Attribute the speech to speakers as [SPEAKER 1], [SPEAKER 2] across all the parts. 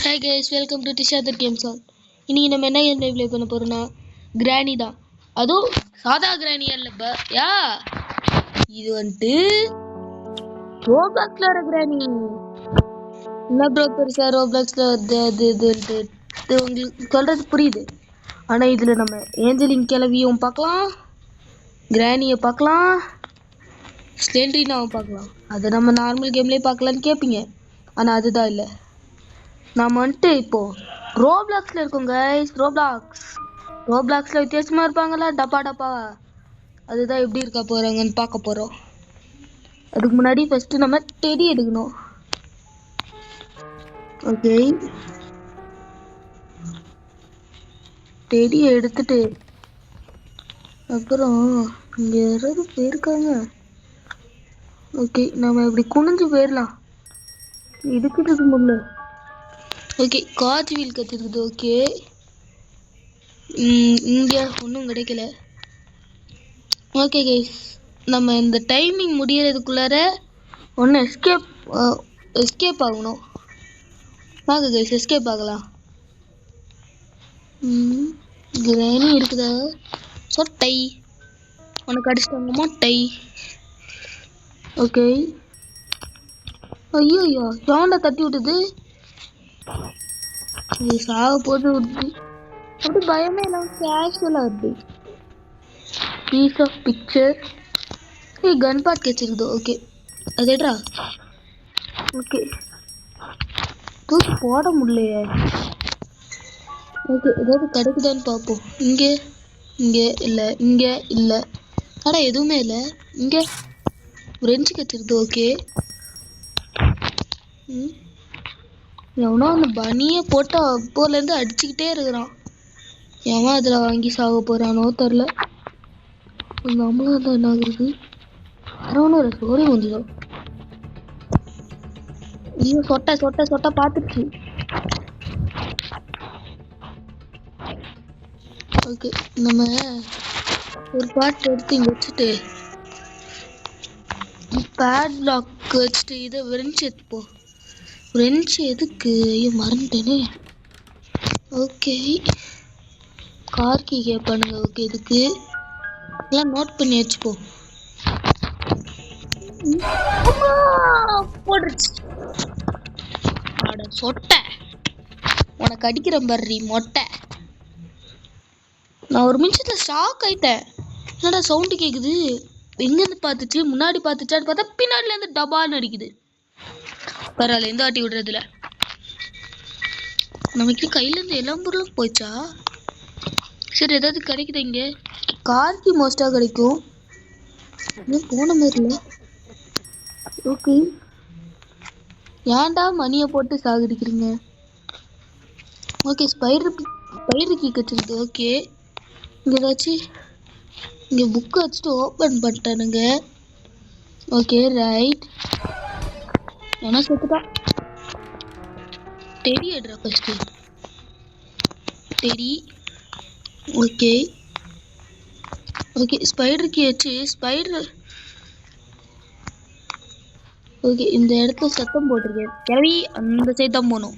[SPEAKER 1] Hi guys, welcome to Tisha Game Song. இன்னைக்கு நம்ம என்ன கேம் ப்ளே பண்ண போறோம்னா கிரானி தான். அதுவும் சாதா கிரானி இல்லப்பா. இது வந்துட்டு ரோப்ளாக்ஸ்ல வர கிரானி. என்ன ப்ரோ பெருசா ரோப்ளாக்ஸ்ல இது உங்களுக்கு சொல்றது புரியுது. ஆனா இதுல நம்ம ஏஞ்சலின் கிளவியும் பார்க்கலாம், கிரானியை பார்க்கலாம், ஸ்லெண்ட்ரினாவும் பார்க்கலாம். அதை நம்ம நார்மல் கேம்லயே பார்க்கலான்னு கேட்பீங்க. ஆனா அதுதான் இல்லை. நாம வந்துட்டு இப்போ ரோப்ளாக்ஸ்ல இருக்கோம் கைஸ். ரோப்ளாக்ஸ்ல வித்தியாசமா இருப்பாங்களா டப்பா அதுதான் எப்படி இருக்க போறாங்கன்னு பார்க்க போறோம். அதுக்கு முன்னாடி ஃபர்ஸ்ட் நம்ம டெடி எடுக்கணும். ஓகே, டெடி எடுத்துட்டு அப்புறம் இங்க யாராவது போயிருக்காங்க. ஓகே, நம்ம இப்படி குனிஞ்சு போயிடலாம். எடுக்கிறது முடியல. ஓகே, கார்ஜ் வீல் கத்திருக்குது. ஓகே, இங்க ஒன்றும் கிடைக்கல. ஓகே கைஸ், நம்ம இந்த டைமிங் முடியறதுக்குள்ளார ஒன்று எஸ்கேப் ஆகணும். வாங்க கைஸ், எஸ்கேப் ஆகலாம். கிரானி இருக்குதா? சொட்டை உனக்கு அடிச்சிட்டாங்க மொட்டை. ஓகே, ஐயோ சவுண்டை தட்டி விட்டுது. இது சாக போட்டு விடுது. அப்படி பயமே இல்லாம கேஷுவலாக வருது. Piece of picture. Gun part கிடைச்சிருக்குது. ஓகே, அதுடா. ஓகே, தூக்கி போட முடியலையே. ஓகே, ஏதாவது கிடைக்குதான்னு பார்ப்போம். இங்கே இல்லை, இங்கே இல்லை. ஆனால் எதுவுமே இல்லை. இங்கே ரெஞ்சு கிடைச்சிருக்குது. ஓகே, எவனோ அந்த பனியை போட்டு அப்போலேருந்து அடிச்சுக்கிட்டே இருக்கிறான். எவன் அதில் வாங்கி சாக போகிறானோ தெரில. நம்மளும் தான் என்ன ஆகுறது. யாரோன்னு ஒரு ஸ்டோரி முடிஞ்சிடும். ஐயோ, சொட்டை பார்த்துச்சு. ஓகே, நம்ம ஒரு பாட்டு எடுத்து இங்கே வச்சுட்டு பேட் லாக் வச்சுட்டு இதை விரிஞ்சு எடுத்துப்போம். ரெஞ்சு எதுக்கு? ஐயோ மறந்துட்டேனே. ஓகே, கார் கீ கேட்பானுங்க. ஓகே, இதுக்கு எல்லாம் நோட் பண்ணி வச்சுப்போம். போடுச்சு. அட சொட்டை, உனக்கு அடிக்கிற மாதிரி மொட்டை. நான் ஒரு நிமிஷத்துல ஷாக் ஆயிட்டேன். என்னடா சவுண்டு கேக்குது, எங்கேருந்து பார்த்துச்சு, முன்னாடி பார்த்துச்சான்னு பார்த்தா பின்னாடில இருந்து டபால்னு அடிக்குது. பரவாயில்ல, எந்த வாட்டி விடுறதுல. நமக்கு கையில இருந்து எல்லா பொருளும் போச்சா? சரி, ஏதாவது கிடைக்குது இங்க. கார்கி மோஸ்டா கிடைக்கும். போன மாதிரி இல்லை. ஓகே, ஏன்டா மணியை போட்டு சாகடிக்கிறீங்க? ஓகே, ஸ்பைடர் கீ கட்டுருது. ஓகே, இங்கே ஏதாச்சும் இங்கே புக்கு வச்சுட்டு ஓப்பன் பண்ணிட்டானுங்க. ஓகே ரைட், என்ன செத்துட்டா. டெடி எடுறா first. Teddy. Okay okay, spider key வச்சு ஸ்பைடர். ஓகே, இந்த இடத்துல சத்தம் போட்டிருக்கேன். கிளவி அந்த சைடு தான் போகணும்.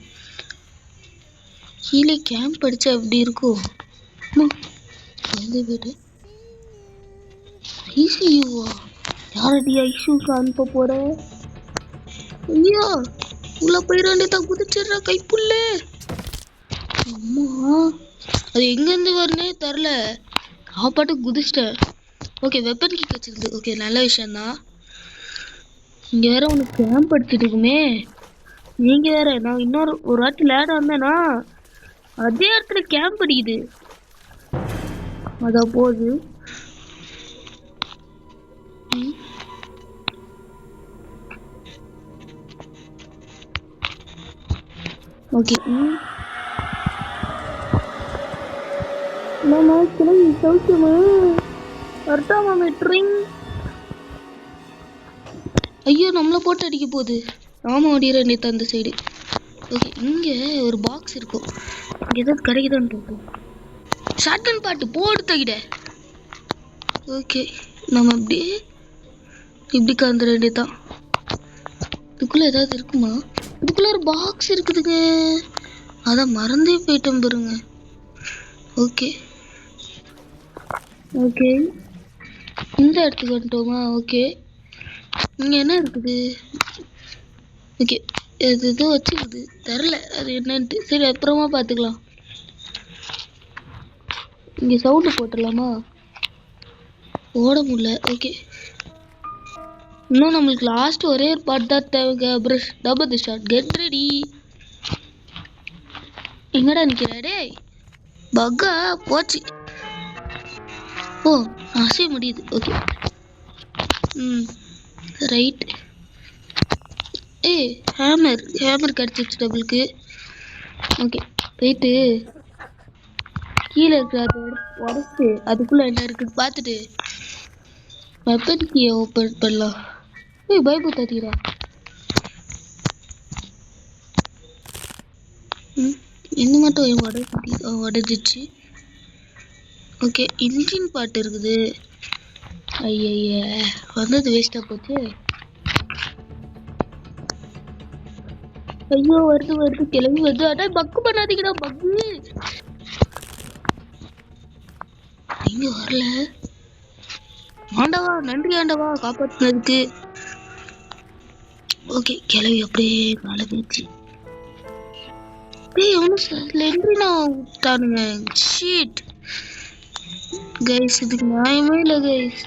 [SPEAKER 1] கீழே கேம்ப் அடிச்சா எப்படி இருக்கும்? வீடு ஐசியூவா? யாரடி ஐசியூக்கு அனுப்ப போற? ஐயா, உள்ள போயிடாண்டே தான் குதிச்சிடுறா கைப்புள்ள. அம்மா, அது எங்கேருந்து வரனே தெரில. பாட்டு குதிச்சிட்டேன். ஓகே, வெப்பன் கிக் வச்சிருக்கு. ஓகே, நல்ல விஷயம்தான். இங்கே வேற உனக்கு கேம்ப் அடிச்சுட்டு இருக்குமே. நீங்க வேற, நான் ஒரு வாட்டி விளையாட வந்தேன்னா அதே இடத்துல கேம்ப் அடிக்குது. அதான் போகுது. ஓகே, மாமா கிளம்பி சௌக்கியமா? வரட்டா மாமா? ட்ரிங். ஐயோ, நம்மளை போட்டு அடிக்க போகுது. ஆமா, ஓடிற நேற்று அந்த சைடு. ஓகே, இங்கே ஒரு பாக்ஸ் இருக்கும். இங்கே ஏதாவது கிடைக்குதான்னு பார்ப்போம். ஷாட்கன் பாட்டு போடு தகிட. ஓகே, நம்ம அப்படியே இப்படி கந்துட வேண்டியதான். இதுக்குள்ள ஏதாவது இருக்குமா? இதுக்குள்ள ஒரு பாக்ஸ் இருக்குதுங்க. அதான் மறந்தே போயிட்டோம் பாருங்க. ஓகே ஓகே, இந்த இடத்துக்கு வந்துட்டோமா? ஓகே, இங்க என்ன இருக்குது? ஓகே, இது ஏதோ வச்சுக்குது, தெரில அது என்னன்ட்டு. சரி, அப்புறமா பார்த்துக்கலாம். இங்கே சவுண்டு போட்டுடலாமா? ஓட முடியல. ஓகே, இன்னும் நம்மளுக்கு லாஸ்ட் ஒரே ஒரு பார்ட் தான் தேவைங்க. Brush double shot, get ready. எங்கடா நிற்கிற? டேய் பக்கா போச்சு. ஓ, அசைய முடியுது. Okay, right. ஏய், ஹேமர் கிடச்சிச்சு டபுளுக்கு. ஓகே, போயிட்டு கீழே இருக்கிற அதை உடச்சு அதுக்குள்ள என்ன இருக்குன்னு பார்த்துட்டு வெப்பன் கீயை ஓப்பன் பண்ணலாம். ஏய், பயப்படாதீரா. இந்த மட்டும் உடஞ்சிச்சு. ஓகே, இன்ஜின் பார்ட் இருக்குது. ஐய, வந்தது வேஸ்டா போச்சு. ஐயோ, வருது கிளம்பி வருது. அடா பக்கு பண்ணாதீங்கடா, பக்கு. இங்க வரல. ஆண்டவா, நன்றி ஆண்டவா காப்பாத்துனதுக்கு. ஓகே, கிளவி அப்படியே மேலே போச்சு. டேய், ஒன்னும் விட்டானுங்க. ஷீட் கைஸ், இதுக்கு நியாயமே இல்லை கைஸ்.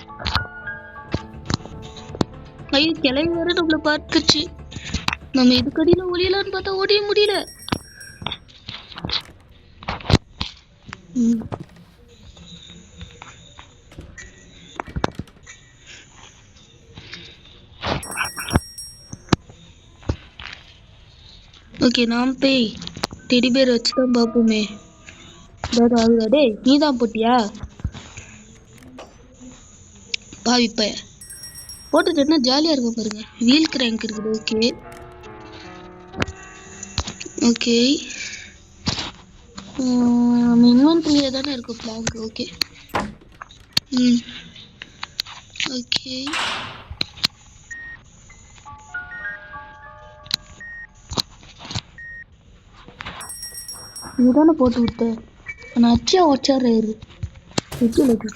[SPEAKER 1] ஐயோ, கிளவி வேற நம்மளை பார்த்துச்சு. நம்ம இதுக்கடியில ஒளியலான்னு பார்த்தா ஓடிய முடியல. ஓகே, நாம் போய் டெடி பேர் வச்சுதான் பார்ப்போமே. டேய், நீ தான் போட்டியா? பாவிப்ப போட்டுட்டு என்ன ஜாலியா இருக்கும் பாருங்க. வீல் கிராங்க் இருக்குது. ஓகே ஓகே, நம்ம இன்வென்ட்ரியில தானே இருக்கும் பிளாங்க். ஓகே ஓகே, இதுதானே போட்டு விட்டேன். நான் அச்சியா வச்சாரு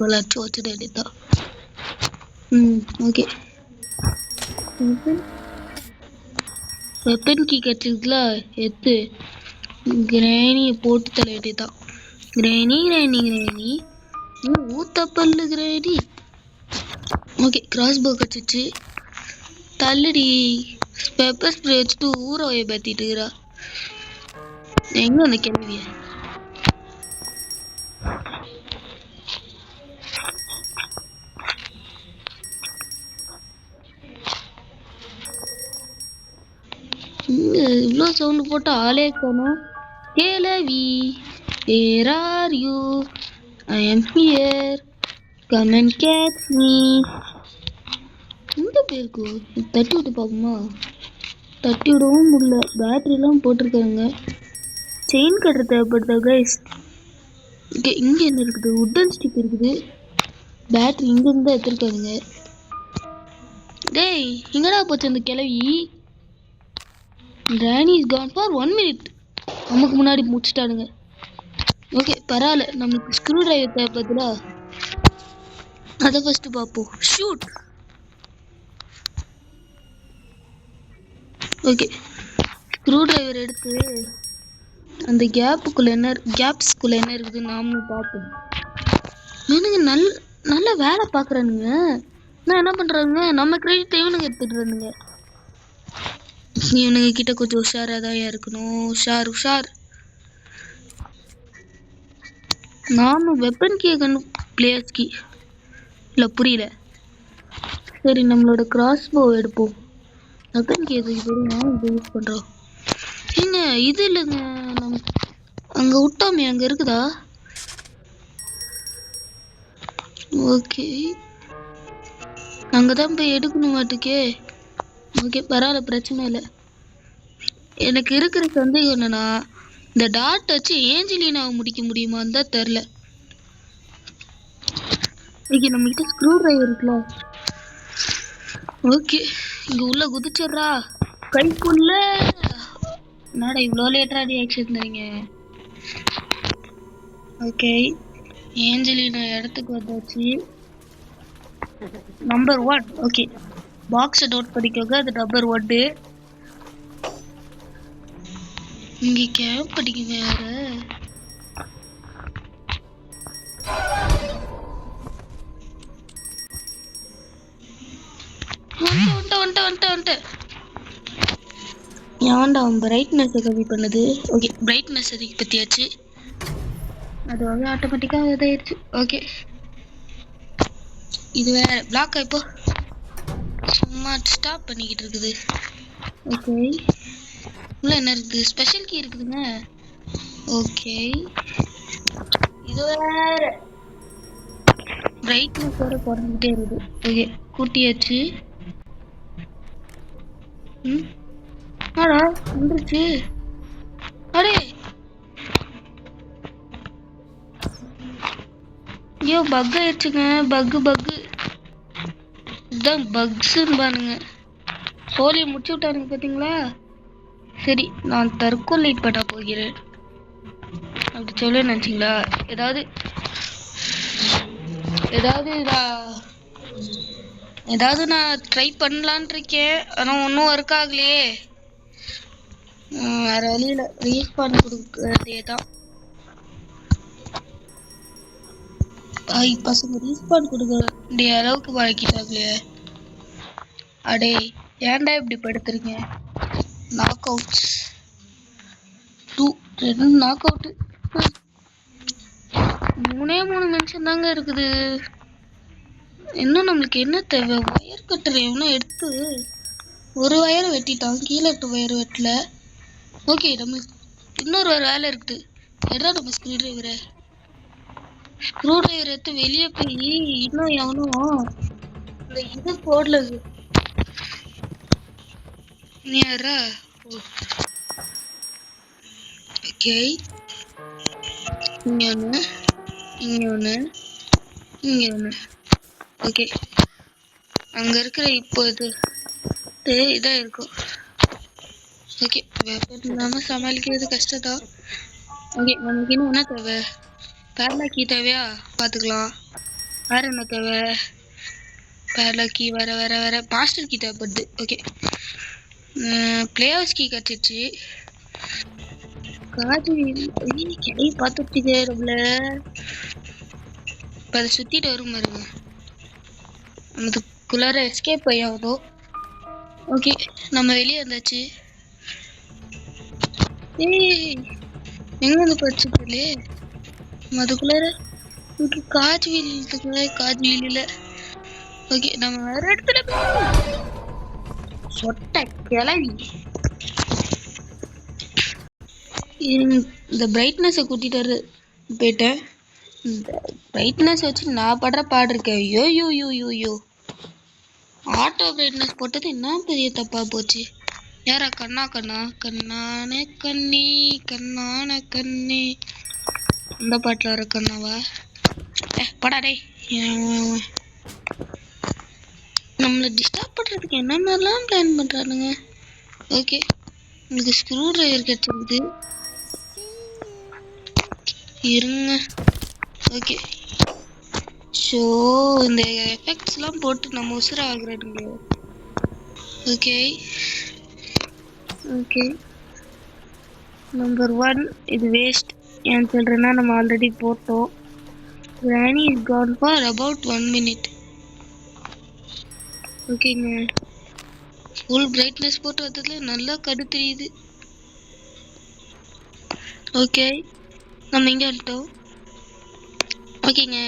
[SPEAKER 1] போல அச்சு வச்சது எடுத்தா. ஓகே, வெப்பன் கீ கிடைச்சதுல எடுத்து கிரேனியை போட்டு தலை எடுத்தான். கிரேனி ஊத்தப்பல்லு கிரேனி. ஓகே, கிராஸ் போ கிடைச்சிச்சு. தள்ளுடி. பெப்பர் ஸ்ப்ரே வச்சுட்டு ஊற பயன்படுத்திட்டு இருக்கிறா. எங்க அந்த கேள்விய? இவ்வளோ சவுண்ட் போட்டு ஆளே காணோம். கேளவி, where are you? I am here. Come and catch me. எங்க போயிருக்கு? தட்டி விட்டு பார்ப்போமா? தட்டி விடவும் முடியல. பேட்டரிலாம் போட்டிருக்காங்க. செயின் கட்டுற தேவைப்படுதா கைஸ்? இங்க என்ன இருக்குது? உட்டன் ஸ்டிக் இருக்குது. பேட்டரி இங்க இருந்தா எடுத்துருக்காங்க. டேய், எங்கடா போச்சு அந்த கிளவி? Granny is gone for 1 minute. நமக்கு முன்னாடி முடிச்சிட்டானுங்க. ஓகே, பரவாயில்ல. நமக்கு ஸ்க்ரூ டிரைவர் தேவைப்படுதுல, அதை ஃபர்ஸ்ட் பார்ப்போம். ஷூட். ஓகே, ஸ்க்ரூ டிரைவர் எடுத்து அந்த கேப்ஸ்குள்ள என்ன இருக்குதுன்னு நாமளும் பார்ப்போம். இவனுங்க நல்ல வேலை பார்க்குறானுங்க. நான் என்ன பண்ணுறானுங்க, நம்ம கிரெடிட் இவனுங்க எடுத்துடுறானுங்க. இவனுங்க கிட்ட கொஞ்சம் உஷாராக தான் இருக்கணும். உஷார். நானும் வெப்பன் கீ பிளேயர்ஸ் கீ இல்லை, புரியல. சரி, நம்மளோட கிராஸ் போ எடுப்போம். வெப்பன் கீ இது யூஸ் பண்ணுறோம். ஏங்க, இது இல்லைங்க, நம்ம அங்கே விட்டோமே, அங்கே இருக்குதா? ஓகே, அங்கே தான் போய் எடுக்கணும் மாட்டுக்கே. ஓகே, பரவாயில்ல, பிரச்சனை இல்லை. எனக்கு இருக்கிற சந்தேகம் என்னன்னா, இந்த டாட் வச்சு ஏஞ்சலினாவை முடிக்க முடியுமான்னு தான் தெரில. ஓகே, நம்மகிட்ட ஸ்க்ரூ டிரைவர் இருக்குல்ல. ஓகே, இங்கே உள்ள குதிச்சிட்றா. கைக்குள்ள என்னடா இவ்வளோ லேட்டரா ரியாக்ஷன் தரீங்க? ஓகே, ஏஞ்சலினா இடத்துக்கு வந்தாச்சு. நம்பர் 1. ஓகே, பாக்ஸை நோட் பண்ணிக்கோங்க, அது நம்பர் 1. இங்கே கேம்ப் படிக்குங்க யாரு? வந்துட்டு ஏன்டா அவன் பிரைட்னஸ் கம்மி பண்ணுது? ஓகே, பிரைட்னஸ் அதிக பற்றியாச்சு, அது வந்து ஆட்டோமேட்டிக்காக இதாயிடுச்சு. ஓகே, இது வேற பிளாக் இப்போ சும்மா ஸ்டாப் பண்ணிக்கிட்டு இருக்குது. ஓகே, உள்ள என்ன இருக்குது? ஸ்பெஷல் கீ இருக்குதுங்க. ஓகே, இது வேற பிரைட்னஸ் வேற குறைஞ்சிட்டே இருக்குது. ஓகே, கூட்டியாச்சு. ஆடா வந்துருச்சு. அடே ஐயோ, பக் ஆயிடுச்சுங்க. பக்கு இதுதான் பக்ஸுன்னு பாருங்க. சோழியை முடிச்சு விட்டானுங்க பார்த்தீங்களா? சரி, நான் தற்கொலை பண்ண போகிறேன் அப்படி சொல்ல நினச்சிங்களா? ஏதாவது நான் ட்ரை பண்ணலான் இருக்கேன், ஆனால் ஒன்றும் ஒர்க் ஆகலையே. வேற வழியில் ரீஸ்பான் கொடுக்கறதே தான். பசங்க ரீஸ்பான் கொடுக்க வேண்டிய அளவுக்கு வழக்கிட்டாங்களே. அடே ஏன்டா இப்படி படுத்துறீங்க? Knock out 2 knock out. 3 mansion தாங்க இருக்குது. இன்னும் நம்மளுக்கு என்ன தேவை? ஒயர் கட்டர் எவனோ எடுத்து ஒரு வயரை வெட்டிட்டான், கீழே இருக்க வயர் வெட்டல. ஓகே, நம்மளுக்கு இன்னொரு ஒரு வேலை இருக்குது. எடா நம்ம ஸ்க்ரூ டிரைவர் எடுத்து வெளியே போய் இன்னும் எவனோ இந்த இது போடல. நேரா ஓகே, இங்க ஒன்று. ஓகே, அங்க இருக்கிற இப்போ இதாக இருக்கும். ஓகே, வெப்பன் இல்லாமல் சமாளிக்கிறது கஷ்டம் தான். ஓகே, நமக்கு இன்னும் என்ன தேவை? பேர்லாக்கி தேவையா? பார்த்துக்கலாம். வேறு என்ன தேவை? பேர்லாக்கி வேற மாஸ்டர் கீ தேவைப்படுது. ஓகே, பிளேயர்ஸ் கீ கிடச்சிச்சு. காஜு கிடை பார்த்துட்டு நம்மள இப்போ அதை சுற்றிட்டு வரும் பாருங்க. அதுக்குள்ளார எஸ்கேப் ஆகும். ஓகே, நம்ம வெளியே வந்தாச்சு. எங்க வந்து படிச்சுக்கலே அதுக்குள்ளார காஜ் வீல் இல்லை. ஓகே, நம்ம வேற இடத்துல சொட்ட கிளவி. இந்த பிரைட்னஸை கூட்டிட்டு போயிட்டேன். இந்த பிரைட்னஸ் வச்சு நான் படுற பாடு இருக்கேன். ஐயோ, ஆட்டோ பிரைட்னஸ் போட்டது என்ன பெரிய தப்பா போச்சு. யாரா? கண்ணான கண்ணே இந்த பாட்டில் வர கண்ணாவா? படாடே, நம்மளை டிஸ்டர்ப் பண்ணுறதுக்கு என்ன மாதிரிலாம் பிளான் பண்ணுறானுங்க. ஓகே, உங்களுக்கு ஸ்க்ரூ டிரைவர் கிடச்சிருக்குது, இருங்க. ஓகே, ஸோ இந்த எஃபெக்ட்ஸ்லாம் போட்டு நம்ம உசுர ஆகுறானுங்க. ஓகே, நம்பர் 1 இது வேஸ்ட். ஏன்னு சொல்கிறேன்னா நம்ம ஆல்ரெடி போட்டோம். Granny is gone for about 1 minute. ஓகேங்க, ஃபுல் பிரைட்னஸ் போட்டு வந்ததுல நல்லா கடு தெரியுது. ஓகே, நம்ம இங்கே வந்துட்டோம். ஓகேங்க,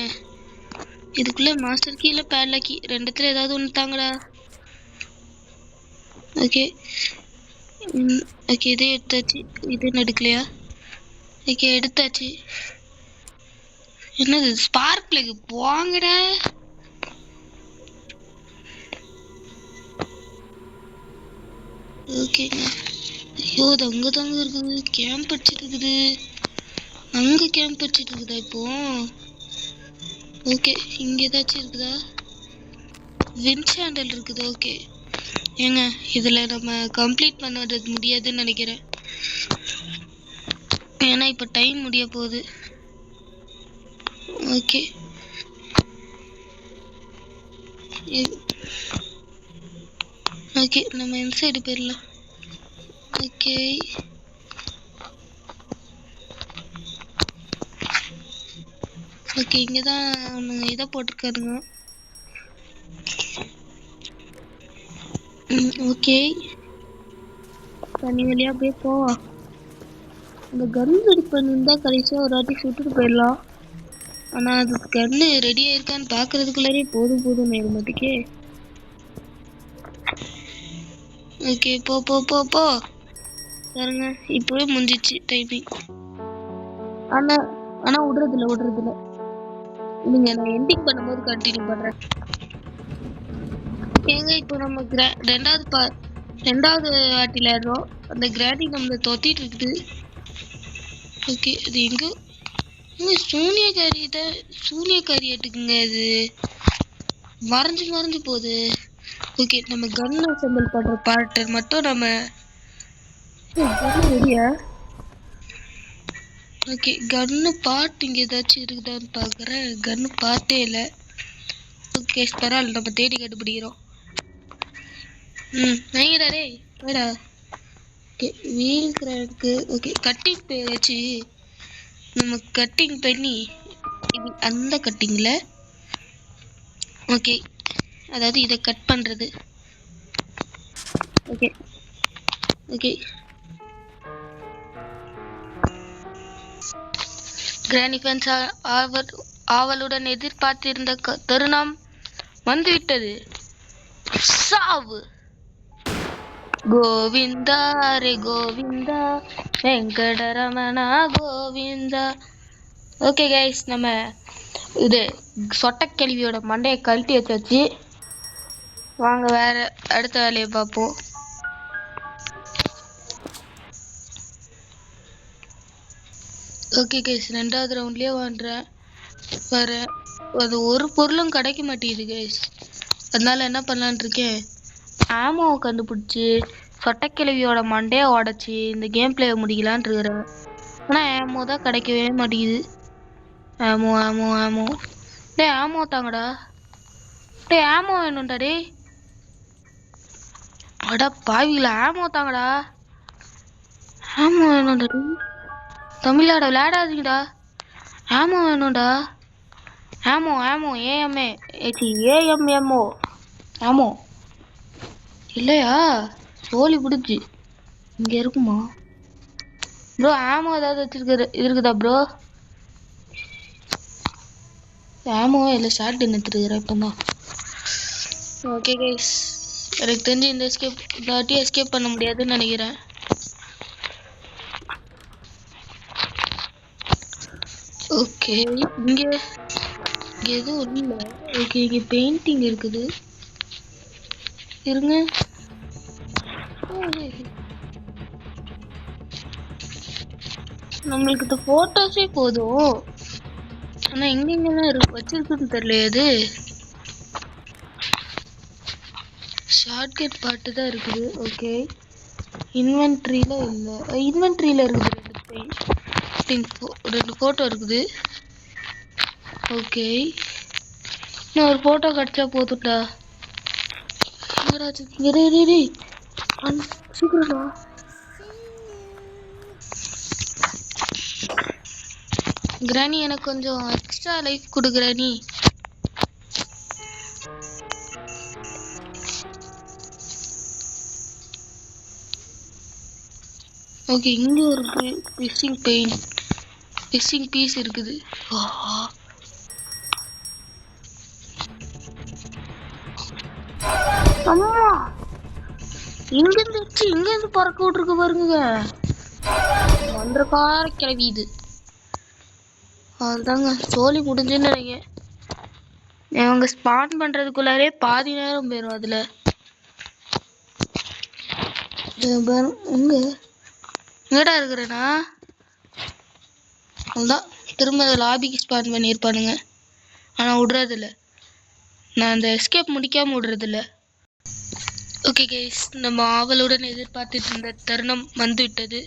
[SPEAKER 1] இதுக்குள்ளே மாஸ்டர் கீ இல்லை பேட்லாக்கி ரெண்டுத்துல ஏதாவது ஒன்று தாங்கடா. ஓகே, இதே எடுத்தாச்சு. இது எடுக்கலையா? ஓகே, எடுத்தாச்சு. என்னது ஸ்பார்க் பிளக்? போங்கடா. ஓகேங்க, ஐயோ அது அங்கே தாங்க இருக்குது. கேம்ப் அடிச்சிட்டு இருக்குது. அங்கே கேம்ப் அடிச்சிட்டு இருக்குதா இப்போ? ஓகே, இங்கே ஏதாச்சும் இருக்குதா? வின் சாண்டல் இருக்குது. ஓகே, ஏங்க இதுல நம்ம கம்ப்ளீட் பண்ணது முடியாதுன்னு நினைக்கிறேன். ஏன்னா இப்ப டைம் முடிய போகுது. ஓகே ஓகே நம்ம இந்த சைடு போயிடலாம். ஓகே ஓகே இங்கதான் அவங்க இதை போட்டிருக்காருங்க. ஓகே தண்ணி வழியா போய் போவா. இந்த கன் ரெடி பண்ணிருந்தா கடைசியா ஒரு வாட்டி சுட்டுட்டு போயிடலாம். ஆனா அது கன்னு ரெடி ஆயிருக்கான்னு பாக்குறதுக்குள்ளே போதும் போதும் மாட்டுக்கே. ஓகே போ போ போ போ பாருங்க இப்பவே முடிஞ்சிச்சு டைமிங். ஆனா ஆனா விடுறதில்ல. நீங்க நான் எண்டிங் பண்ணும்போது கண்டினியூ பண்றேன். ஏங்க இப்போ நம்ம ரெண்டாவது வாட்டி விளையாடுறோம். அந்த கிராண்டி நம்மள தொத்திட்டு இருக்குது. ஓகே அது எங்க சூனியக்காரியாட்டுக்குங்க அது மறைஞ்சு போகுது. ஓகே நம்ம கன் அசெம்பிள் பண்ற பார்ட் மட்டும் நம்ம ரெடியா. ஓகே கன்னு பார்ட் இங்க ஏதாச்சும் இருக்குதான்னு பாக்குறேன். கன்னு பார்த்தே இல்லை. ஓகே பரவாயில்ல நம்ம தேடி கண்டுபிடிக்கிறோம். வாங்கடா டேய் வாடா. Okay wheel crack. Okay cutting வச்சு நம்ம கட்டிங் பண்ணி இது அந்த கட்டிங்ல. ஓகே அதாவது இதை கட் பண்றது. ஓகே ஓகே கிரானி ஃபேன்ஸ் ஆவலுடன் எதிர்பார்த்திருந்த தருணம் வந்துவிட்டது. சாவு. கோவிந்தா ரே கோவிந்தா வெங்கடரமணா கோவிந்தா. ஓகே கைஸ் நம்ம இது சொட்டக்கேள்வியோட மண்டையை கழட்டி வச்சாச்சு. வாங்க வேற அடுத்த வேலையை பார்ப்போம். ஓகே கைஸ் ரெண்டாவது ரவுண்ட்லயே வரேன். அது ஒரு பொருளும் கிடைக்க மாட்டேங்குது கைஸ். அதனால என்ன பண்ணலான் இருக்கேன், ஆமோவை கண்டுபிடிச்சி சொட்டக்கிழவியோட மண்டையை உடச்சி இந்த கேம் பிளேயை முடிக்கலான் இருக்கிறேன். ஆனால் ஆமோ தான் கிடைக்கவே மாட்டேங்குது. ஆமோ டே ஆமோ தாங்கடா. டே ஆமோ வேணும்டா டே. அடா பாவிங்களா ஆமோ தாங்கடா. ஆமோ வேணும்டா டே. தமிழாட விளையாடாதீங்கடா. ஆமோ வேணும்டா. ஆமோ ஏஎம்ஏ ஏஎம்எம்ஓ ஆமோ இல்லையா? சோலி பிடிச்சி இங்கே இருக்குமா ப்ரோ? ஆமோ ஏதாவது இருக்குதா ப்ரோ? ஆமோ இல்லை ஷார்ட் நிறுத்துருக்குறேன் இப்போ தான். ஓகே கைஸ் எனக்கு தெரிஞ்சு இந்த வாட்டி எஸ்கேப் பண்ண முடியாதுன்னு நினைக்கிறேன். ஓகே இங்கே எதுவும் இல்லை. ஓகே இங்கே பெயிண்டிங் இருக்குது. இருங்க நம்மளுக்கு இந்த போட்டோஸே போதும். ஆனா எங்கெங்கெல்லாம் வச்சிருக்குன்னு தெரியல. அது ஷார்ட்கட் பாட்டு தான் இருக்குது. ஓகே இன்வென்ட்ரியில இல்லை. இன்வென்ட்ரியில இருக்குது ரெண்டு போட்டோ இருக்குது. ஓகே இன்னும் ஒரு போட்டோ கிடைச்சா போதும்டா. சீக்கிரம்டா. கிரானி எனக்கு கொஞ்சம் எக்ஸ்ட்ரா லைஃப் கொடு கிரானி. ஓகே இங்க ஒரு ஃபிஷிங் பீஸ் இருக்குது. அம்மா இங்கிருந்து பறக்க விட்டுருக்கு பாருங்க. மன்றக்கார கிளவி இது. அதுதாங்க சோலி முடிஞ்சுன்னு நினைக்கிறேன். அவங்க ஸ்பான் பண்றதுக்குள்ளாரே பாதி நேரம் போயிடும். அதுல எங்கடா இருக்கிறேன்னா அதுதான் திரும்ப லாபிக்கு ஸ்பான் பண்ணியிருப்பானுங்க. ஆனா விடுறதில்ல. நான் அந்த எஸ்கேப் முடிக்காம விடுறதில்ல. ஓகே கைஸ், நம்ம ஆவலுடன் எதிர்பார்த்துட்டு இருந்த தருணம் வந்துவிட்டது.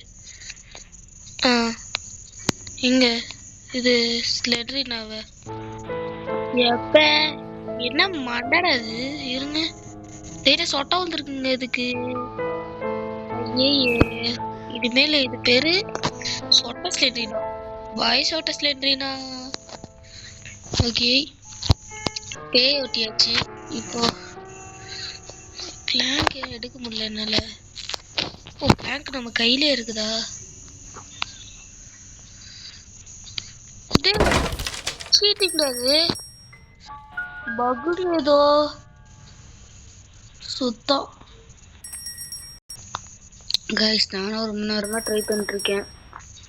[SPEAKER 1] எங்க இது ஸ்லெட்ரினாவ எப்ப என்ன மண்டடா அது? இருங்க, தெரிய சொட்டா வந்துருக்குங்க இதுக்கு. ஐயே, இனிமேல இது பேரு சொட்ட ஸ்லெட்ரினா, பாய் சொட்ட ஸ்லெட்ரினா. ஓகே, பேய் ஒட்டியாச்சு. இப்போ பிளாங்க் எடுக்க முடியல என்னால. ஓ, பிளாங்க் நம்ம கையிலே இருக்குதா? சீட்டிங் அது பகுடு ஏதோ சுத்தம். கைஸ், நானும் ரொம்ப நேரமா ட்ரை பண்ணிட்டு இருக்கேன்,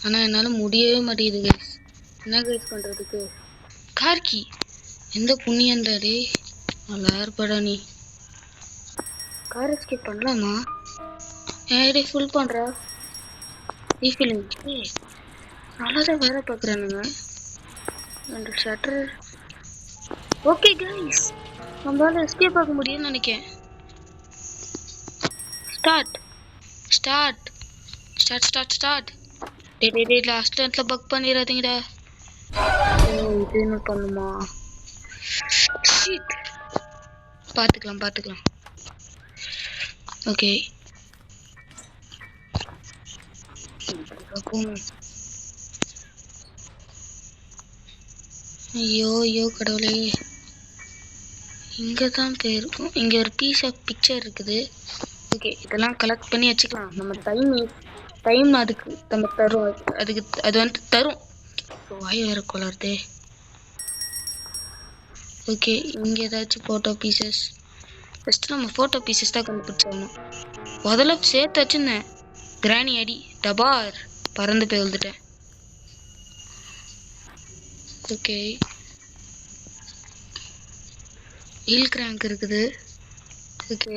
[SPEAKER 1] ஆனா என்னால முடியவே மாட்டேங்குது கைஸ். என்ன கைஸ் பண்றதுக்கு? கார்கி எந்த புண்ணியந்தாடி நல்லா இருப்படா நீ. கார் எஸ்கேப் பண்ணலாமா? ஏடி ஃபுல் பண்றா ரீஃபில்லிங். நல்லாதான் வேலை பார்க்குறானுங்க. அந்த ஷட்டர். ஓகே கைஸ், நம்மளால எஸ்கேப் ஆக முடியும்னு நினைக்கிறேன். Start start start start start. Day last டைம்ல பக் பண்ணிடாதீங்கடா. இது என்ன பண்ணுமா? பாத்துக்கலாம். ஓகே, ஐயோ கடவுளே, இங்க தான் போயிருக்கும். இங்க ஒரு பீஸ் ஆஃப் பிக்சர் இருக்குது. ஓகே, இதெல்லாம் கலெக்ட் பண்ணி வச்சுக்கலாம். நம்ம டைம் அதுக்கு நம்ம தரும். அது வந்து தரும். வாய் வேற கொளருதே. ஓகே, இங்க ஏதாச்சும் போட்டோ பீசஸ். ஃபர்ஸ்ட் நம்ம போட்டோ பீசஸ் தான் கண்டுபிடிச்சாகணும். முதல்ல சேர்த்து வச்சிருந்தேன். கிராணி அடி டபார் பறந்து போய் விழுந்துட்டேன். ஓகே, ஹில் கிராங்க் இருக்குது. ஓகே,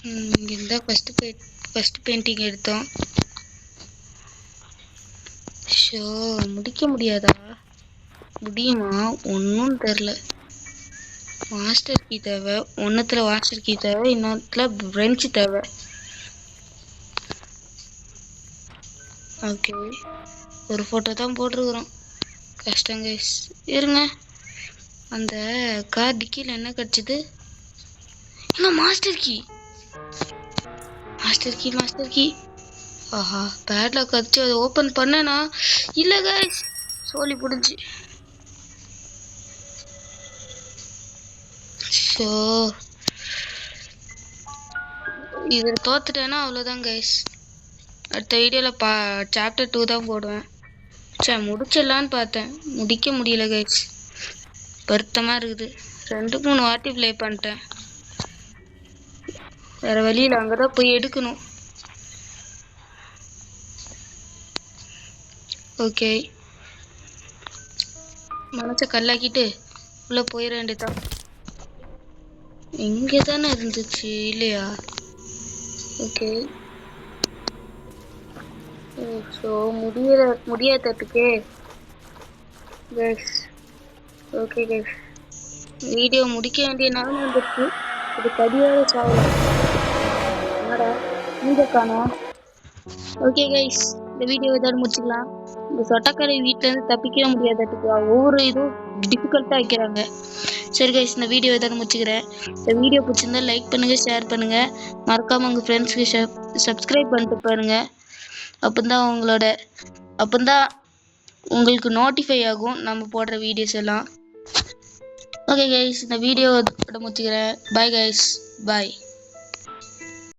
[SPEAKER 1] இங்க இருந்தா ஃபர்ஸ்ட் பெயிண்டிங் எடுத்தோம். ஷோ, முடிக்க முடியாதா? முடியுமா? ஒன்றும் தெரில. மாஸ்டர் கீ தேவை. ஒன்றுத்துல மாஸ்டர் கீ தேவை, இன்னொருத்துல பிரெஞ்சு தேவை. ஓகே, ஒரு ஃபோட்டோ தான் போட்டிருக்கிறோம். கஷ்டம் கைஸ். இருங்க, அந்த கார் டிக்கியில் என்ன கிடச்சிது? என்ன மாஸ்டர் கீ. ஆஹா, பேட்லாக் வச்சு அதை ஓப்பன் பண்ணனா? இல்லை கைஸ், சோலி புடிஞ்சு. ஸோ இது தோத்துட்டேன்னா அவ்வளோதான் கைஸ். அடுத்த வீடியோவில் சாப்டர் 2 தான் போடுவேன். சரி, முடிச்சிடலான்னு பார்த்தேன், முடிக்க முடியல கைஸ். வருத்தமாக இருக்குது. 2-3 வாட்டி ப்ளே பண்ணிட்டேன். வேறு வழியில் அங்கே தான் போய் எடுக்கணும். ஓகே, மனசை கல்லாக்கிட்டு உள்ளே போயிட வேண்டியதான். இங்கே தானே இருந்துச்சு இல்லையா? ஓகே, ஸோ முடியாததுக்கு கைஸ். ஓகே கைஸ், வீடியோ முடிக்க வேண்டிய நாளும் வந்துருக்கு. இது கடியாக சாவலாம். என்னடா நீங்க காணோம்? ஓகே கைஸ், இந்த வீடியோ ஏதாவது முடிச்சுக்கலாம். இந்த சொட்டக்காரை வீட்டிலேருந்து தப்பிக்க முடியாததுக்கு ஒவ்வொரு இதுவும் டிஃபிகல்ட்டாக வைக்கிறாங்க. சரி கைஸ், இந்த வீடியோ ஏதாவது முடிச்சுக்கிறேன். இந்த வீடியோ பிடிச்சிருந்தா லைக் பண்ணுங்கள், ஷேர் பண்ணுங்கள், மறக்காமல் உங்கள் ஃப்ரெண்ட்ஸ்க்கு சப்ஸ்கிரைப் பண்ணிட்டு பாருங்க. அப்போதான் உங்களுக்கு நோட்டிஃபை ஆகும் நம்ம போடுற வீடியோஸ் எல்லாம். ஓகே கைஸ், இந்த வீடியோ முடிச்சுக்கிறேன். பாய் கைஸ், பாய்.